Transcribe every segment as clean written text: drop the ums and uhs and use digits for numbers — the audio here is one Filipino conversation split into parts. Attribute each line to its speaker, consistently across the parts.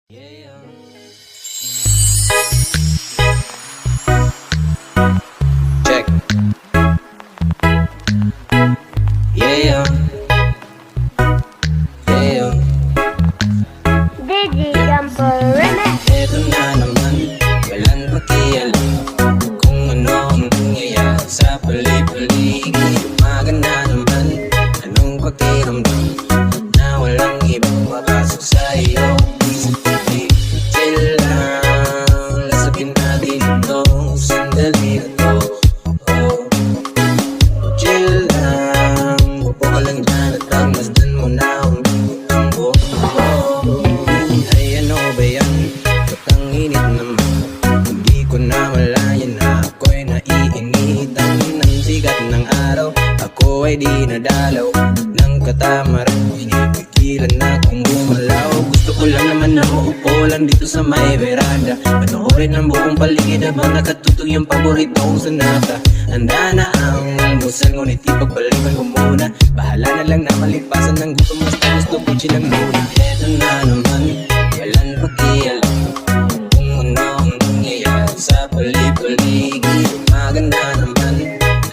Speaker 1: Yeah. Check. Yeah. Yeah.
Speaker 2: Digi Jumper Remix.
Speaker 1: Eto na naman, walang pakialam kung ano ang nangyayari sa paligid. Maganda naman, anong pakiramdam na walang ibang mapasok sa iyo. Chill lang, lasapin natin ito, sandali na to. Oh. Chill lang, upo ka lang dyan at pagmasdan mo na ang buong buo. Ay ano ba yan? Ba't ang init naman? Hindi ko na malayan na ako'y naiinitan ng sikat ng araw. Ako ay di nadalaw ng katamaran, pinipigilan na kung gumalaw. Gusto ko lang naman na maupo lang dito sa may veranda, panoorin ang buong paligid habang nakatutog yung paborito kong sonata. Handa na ang almusal, ngunit ipagpaliban ko muna. Bahala na lang na malipasan ng gutom, basta gusto ko chilang muna. Eto na naman, walang pakialam kung ano ang nangyayari sa paligid. Maganda naman,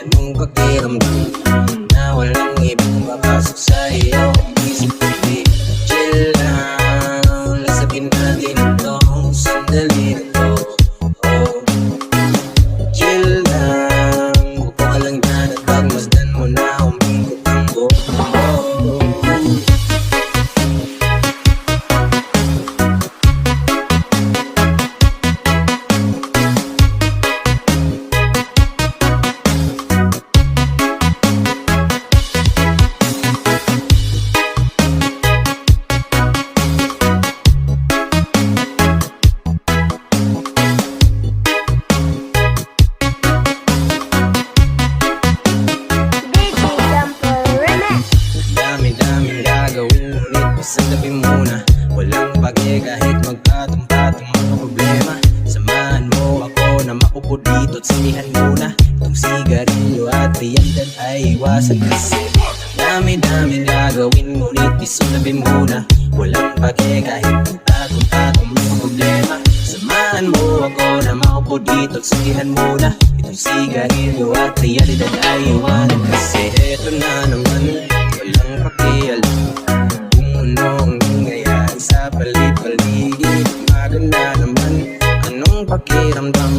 Speaker 1: anong pakiramdam na walang ibang mapasok sa iyo. Isip ko chill lang, lasapin natin ito, sandali na to. Oh. Chill lang, upo ka lang dyan at pagmasdan mo na umikot ang buong mundo.
Speaker 2: Digi Jumper Remix.
Speaker 1: Dami-daming gagawin, ngunit pasandabi muna. Walang pake kahit magpatong-patong mga problema. Samahan mo ako na makupo dito at sinihan muna itong sigarilyo at riyandan ay iwasan kasi. Dami-daming gagawin, ngunit isundabi muna. Walang pake kahit magpatong-patong mga problema. Samahan mo ako na makupo dito at sinihan muna itong sigarilyo at riyandan ay iwasan kasi. Eto na naman, walang pakialam kung ano ang nangyayari sa paligid. Maganda naman, anong pakiramdam